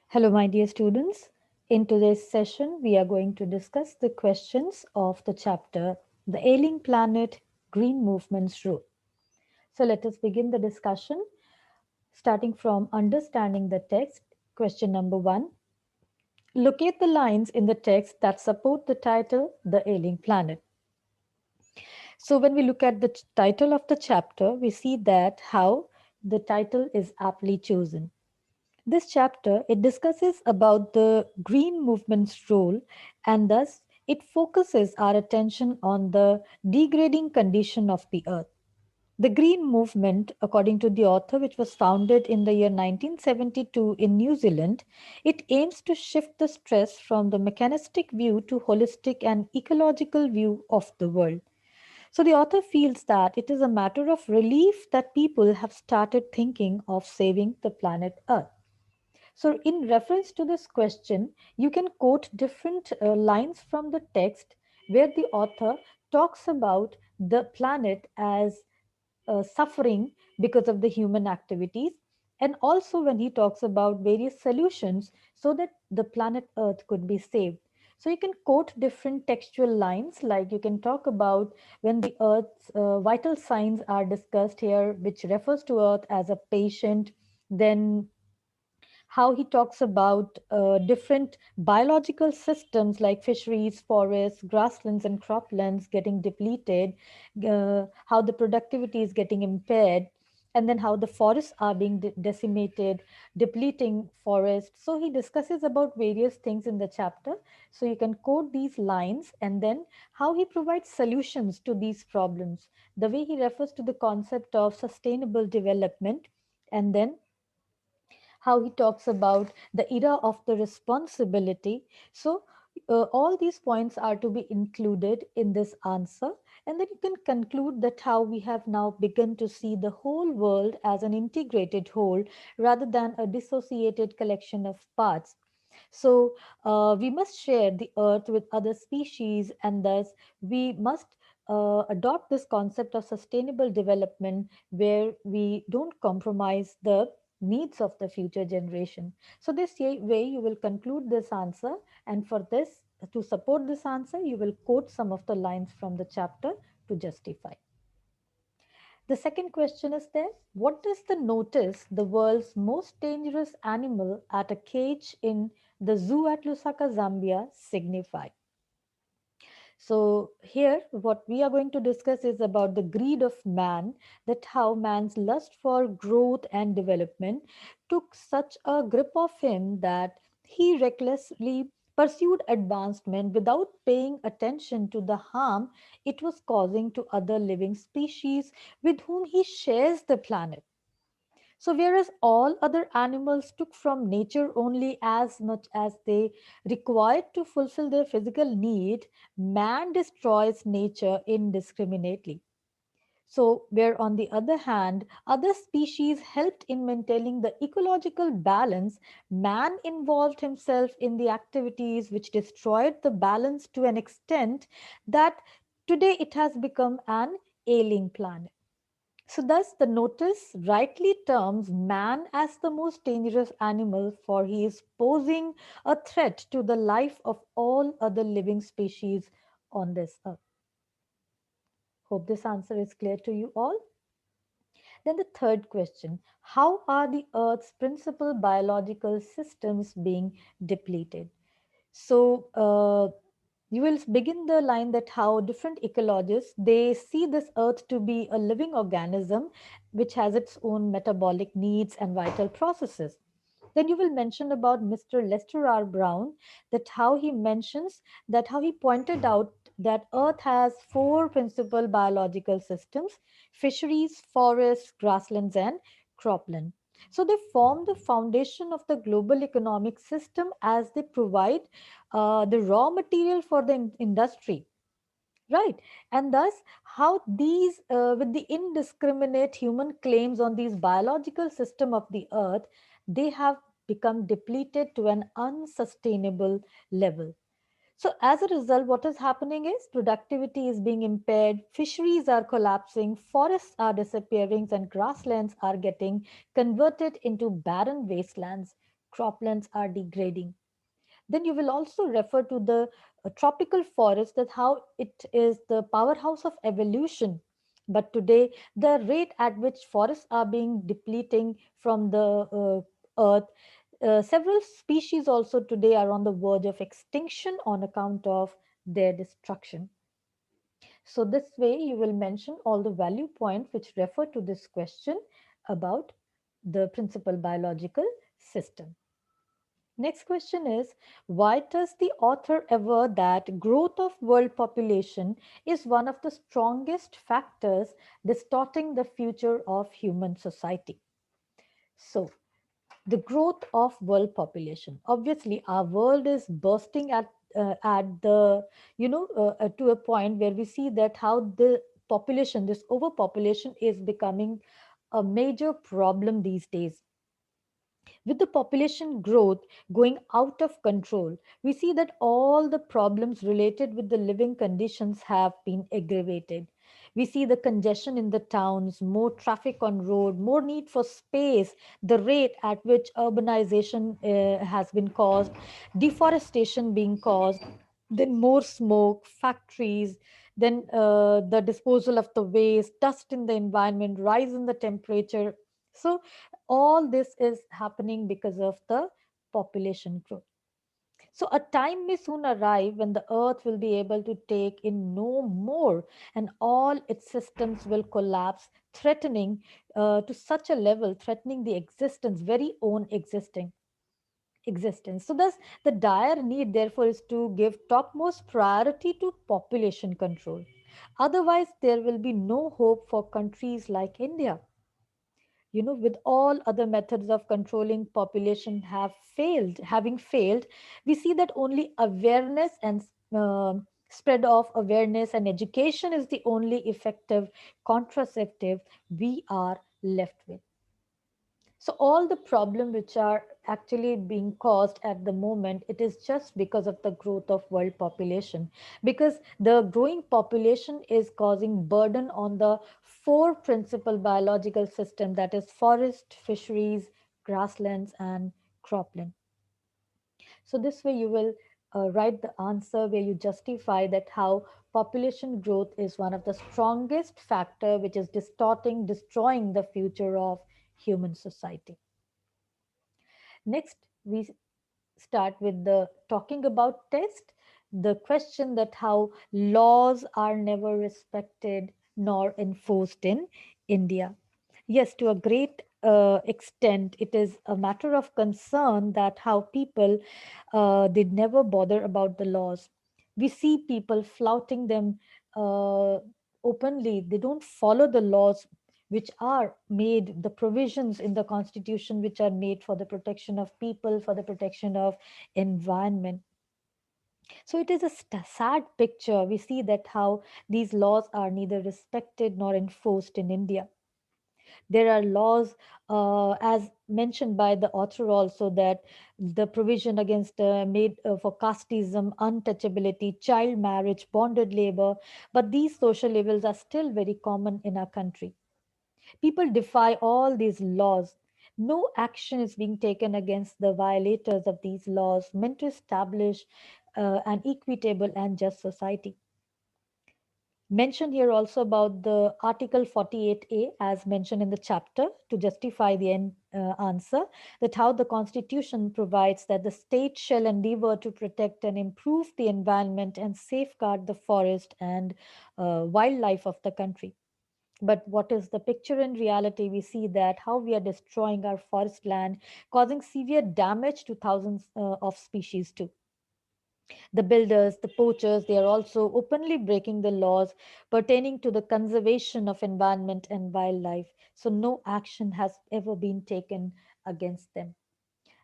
Hello, my dear students. In today's session, we are going to discuss the questions of the chapter The Ailing Planet Green Movement's Role. So, let us begin the discussion starting from understanding the text. Question number one. Locate the lines in the text that support the title The Ailing Planet. So, when we look at the title of the chapter, we see that how the title is aptly chosen. This chapter it discusses about the green movement's role and thus it focuses our attention on the degrading condition of the earth. The green movement, according to the author, which was founded in the year 1972 in New Zealand, it aims to shift the stress from the mechanistic view to holistic and ecological view of the world. So the author feels that it is a matter of relief that people have started thinking of saving the planet Earth. So, in reference to this question, you can quote different lines from the text where the author talks about the planet as suffering because of the human activities, and also when he talks about various solutions so that the planet Earth could be saved. So, you can quote different textual lines, like you can talk about when the Earth's vital signs are discussed here, which refers to Earth as a patient, then how he talks about different biological systems like fisheries, forests, grasslands, and croplands getting depleted, how the productivity is getting impaired, and then how the forests are being decimated, depleting forests. So he discusses about various things in the chapter. So you can quote these lines and then how he provides solutions to these problems, the way he refers to the concept of sustainable development, and then how he talks about the era of the responsibility. So, all these points are to be included in this answer. And then you can conclude that how we have now begun to see the whole world as an integrated whole rather than a dissociated collection of parts. So, we must share the earth with other species, and thus we must adopt this concept of sustainable development where we don't compromise the needs of the future generation. So, this way you will conclude this answer, and for this, to support this answer, you will quote some of the lines from the chapter to justify. The second question is there. What does the notice the world's most dangerous animal at a cage in the zoo at Lusaka, Zambia signify? So here what we are going to discuss is about the greed of man, that how man's lust for growth and development took such a grip of him that he recklessly pursued advancement without paying attention to the harm it was causing to other living species with whom he shares the planet. So, whereas all other animals took from nature only as much as they required to fulfill their physical need, man destroys nature indiscriminately. So, where on the other hand, other species helped in maintaining the ecological balance, man involved himself in the activities which destroyed the balance to an extent that today it has become an ailing planet. So, thus, the notice rightly terms man as the most dangerous animal, for he is posing a threat to the life of all other living species on this earth. Hope this answer is clear to you all. Then, the third question: how are the earth's principal biological systems being depleted? So, you will begin the line that how different ecologists they see this earth to be a living organism which has its own metabolic needs and vital processes. Then you will mention about Mr. Lester R. Brown, that how he mentions that how he pointed out that earth has four principal biological systems: fisheries, forests, grasslands, and cropland. So they form the foundation of the global economic system as they provide the raw material for the industry, right? And thus how these with the indiscriminate human claims on these biological system of the earth, they have become depleted to an unsustainable level. So as a result, what is happening is productivity is being impaired, fisheries are collapsing, forests are disappearing, and grasslands are getting converted into barren wastelands, croplands are degrading. Then you will also refer to the tropical forest, that how it is the powerhouse of evolution. But today, the rate at which forests are being depleting from the earth, several species also today are on the verge of extinction on account of their destruction. So this way you will mention all the value points which refer to this question about the principal biological system. Next question is, why does the author aver that growth of world population is one of the strongest factors distorting the future of human society? So, the growth of world population. Obviously, our world is bursting at the to a point where we see that how the population, this overpopulation, is becoming a major problem these days. With the population growth going out of control, we see that all the problems related with the living conditions have been aggravated. We see the congestion in the towns, more traffic on road, more need for space, the rate at which urbanization has been caused, deforestation being caused, then more smoke, factories, then the disposal of the waste, dust in the environment, rise in the temperature. So all this is happening because of the population growth. So a time may soon arrive when the earth will be able to take in no more, and all its systems will collapse, threatening to such a level, threatening the existence, very own existence. So thus the dire need therefore is to give topmost priority to population control. Otherwise there will be no hope for countries like India. With all other methods of controlling population having failed, we see that only awareness and spread of awareness and education is the only effective contraceptive we are left with. So all the problem which are actually being caused at the moment, it is just because of the growth of world population, because the growing population is causing burden on the four principal biological system, that is forest, fisheries, grasslands and cropland. So this way you will write the answer where you justify that how population growth is one of the strongest factor which is destroying the future of human society. Next, we start with the talking about test, the question that how laws are never respected nor enforced in India. Yes, to a great extent, it is a matter of concern that how people did never bother about the laws. We see people flouting them uh, openly. They don't follow the laws which are made, the provisions in the constitution which are made for the protection of people, for the protection of environment. So it is a sad picture. We see that how these laws are neither respected nor enforced in India. There are laws, as mentioned by the author also, that the provision against made for casteism, untouchability, child marriage, bonded labor, but these social evils are still very common in our country. People defy all these laws. No action is being taken against the violators of these laws meant to establish an equitable and just society. Mention here also about the Article 48A, as mentioned in the chapter, to justify the answer, that how the Constitution provides that the state shall endeavor to protect and improve the environment and safeguard the forest and wildlife of the country. But what is the picture in reality? We see that how we are destroying our forest land, causing severe damage to thousands of species too. The builders, the poachers, they are also openly breaking the laws pertaining to the conservation of environment and wildlife. So no action has ever been taken against them.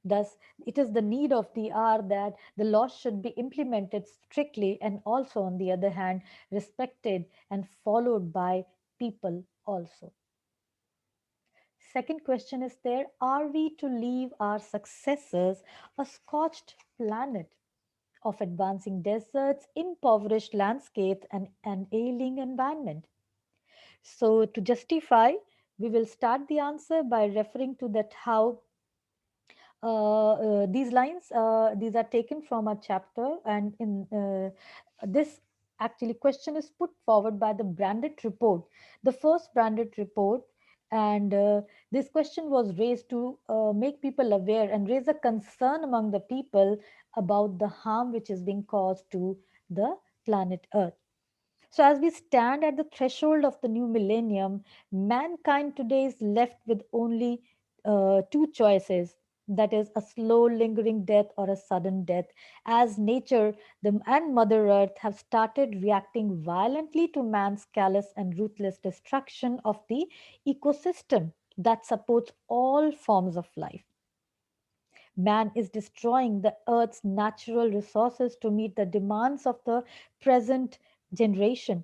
Thus, it is the need of the hour that the laws should be implemented strictly and also, on the other hand, respected and followed by people also. Second question is there, are we to leave our successors a scorched planet of advancing deserts, impoverished landscapes, and an ailing environment? So, to justify, we will start the answer by referring to that how These lines, these are taken from a chapter, and in this actually question is put forward by the branded report, the first branded report. And this question was raised to make people aware and raise a concern among the people about the harm which is being caused to the planet Earth. So, as we stand at the threshold of the new millennium, mankind today is left with only two choices, that is, a slow, lingering death or a sudden death, as nature and Mother Earth have started reacting violently to man's callous and ruthless destruction of the ecosystem that supports all forms of life. Man is destroying the Earth's natural resources to meet the demands of the present generation,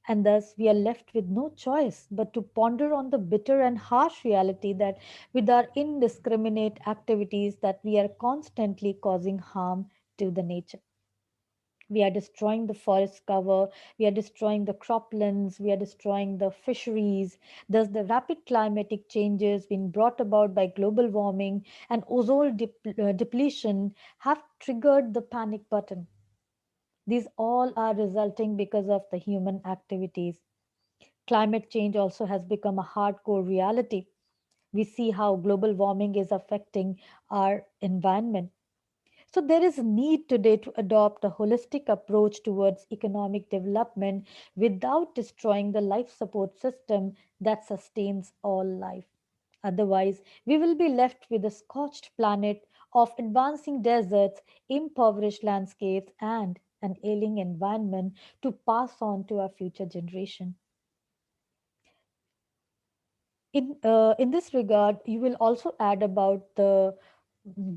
and thus we are left with no choice but to ponder on the bitter and harsh reality that with our indiscriminate activities that we are constantly causing harm to the nature. We are destroying the forest cover, we are destroying the croplands, we are destroying the fisheries. Thus the rapid climatic changes being brought about by global warming and ozone depletion have triggered the panic button. These all are resulting because of the human activities. Climate change also has become a hardcore reality. We see how global warming is affecting our environment. So, there is a need today to adopt a holistic approach towards economic development without destroying the life support system that sustains all life. Otherwise, we will be left with a scorched planet of advancing deserts, impoverished landscapes, and an ailing environment to pass on to our future generation. In this regard, you will also add about the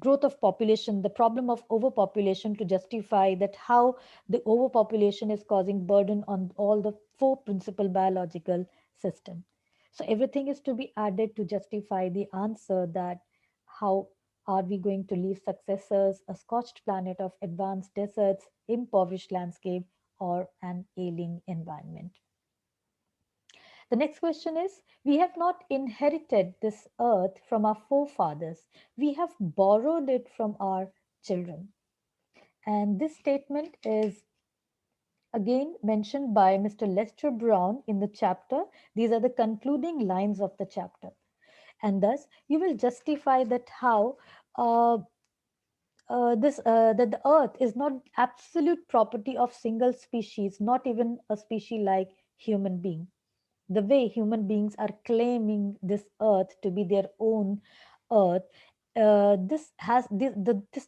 growth of population, the problem of overpopulation, to justify that how the overpopulation is causing burden on all the four principal biological system. So everything is to be added to justify the answer that how are we going to leave successors a scorched planet of advanced deserts, impoverished landscape, or an ailing environment. The next question is, we have not inherited this earth from our forefathers, we have borrowed it from our children. And this statement is again mentioned by Mr. Lester Brown in the chapter. These are the concluding lines of the chapter. And thus, you will justify that how uh, that the earth is not absolute property of single species, not even a species like human being. The way human beings are claiming this earth to be their own earth, this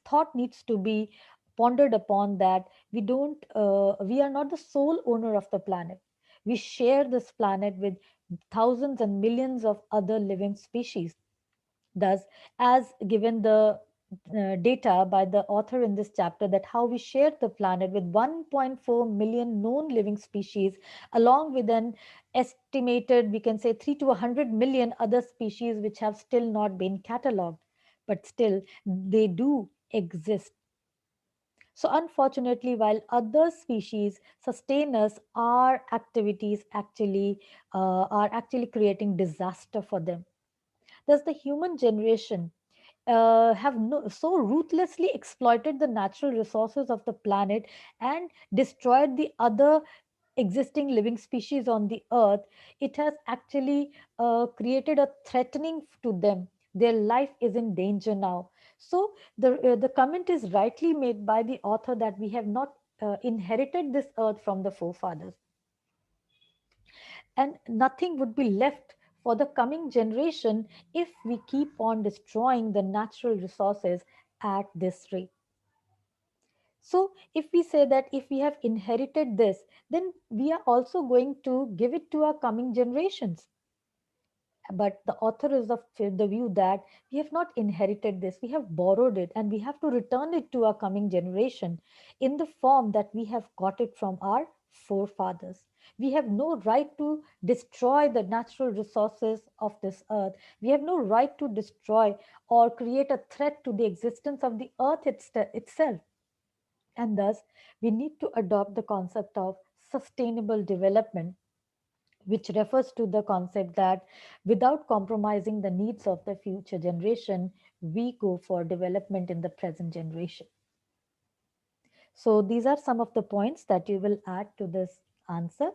thought needs to be pondered upon, that we are not the sole owner of the planet. We share this planet with thousands and millions of other living species. Thus, as given the data by the author in this chapter, that how we share the planet with 1.4 million known living species, along with an estimated, we can say, 3 to 100 million other species which have still not been catalogued, but still they do exist. So, unfortunately, while other species sustain us, our activities actually are actually creating disaster for them. Thus, the human generation have so ruthlessly exploited the natural resources of the planet and destroyed the other existing living species on the earth. It has actually created a threatening to them. Their life is in danger now. So the comment is rightly made by the author that we have not inherited this earth from the forefathers, and nothing would be left for the coming generation if we keep on destroying the natural resources at this rate. So, if we say that if we have inherited this, then we are also going to give it to our coming generations. But the author is of the view that we have not inherited this, we have borrowed it, and we have to return it to our coming generation in the form that we have got it from our forefathers. We have no right to destroy the natural resources of this earth. We have no right to destroy or create a threat to the existence of the earth itself. And thus, we need to adopt the concept of sustainable development, which refers to the concept that without compromising the needs of the future generation, we go for development in the present generation. So these are some of the points that you will add to this answer.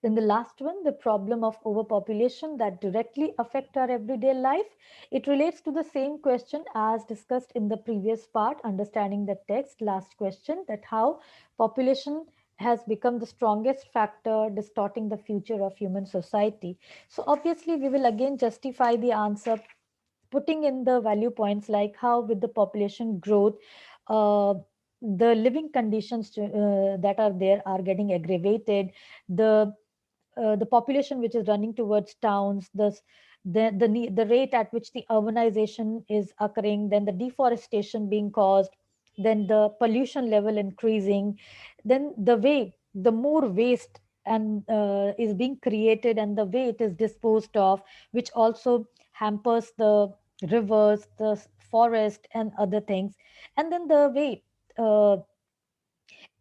Then the last one, the problem of overpopulation that directly affect our everyday life. It relates to the same question as discussed in the previous part, understanding the text. Last question, that how population has become the strongest factor distorting the future of human society. So obviously we will again justify the answer putting in the value points like how with the population growth, uh, the living conditions that are there are getting aggravated. The population which is running towards towns, the rate at which the urbanization is occurring, then the deforestation being caused, then the pollution level increasing, then the way the more waste and is being created and the way it is disposed of, which also hampers the rivers, the forest and other things. And then the way uh,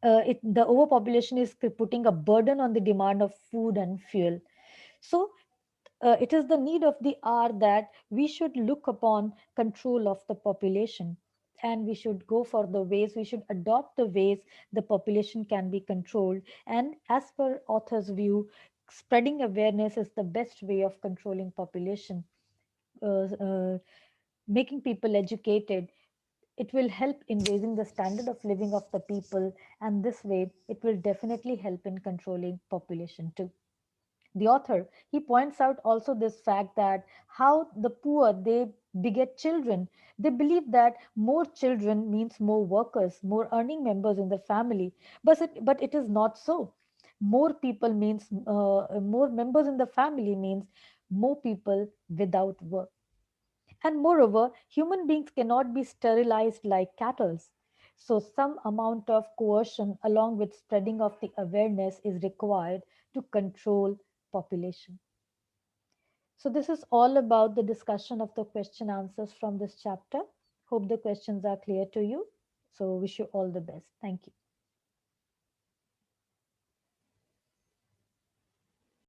the overpopulation is putting a burden on the demand of food and fuel. So it is the need of the hour that we should look upon control of the population, and we should go for the ways, we should adopt the ways the population can be controlled. And as per author's view, spreading awareness is the best way of controlling population. Making people educated, it will help in raising the standard of living of the people, and this way it will definitely help in controlling population too. The author, he points out also this fact that how the poor, they beget children. They believe that more children means more workers, more earning members in the family, but it is not so. More people means more members in the family means more people without work. And moreover, human beings cannot be sterilized like cattle. So, some amount of coercion along with spreading of the awareness is required to control population. So, this is all about the discussion of the question answers from this chapter. Hope the questions are clear to you. So, wish you all the best. Thank you.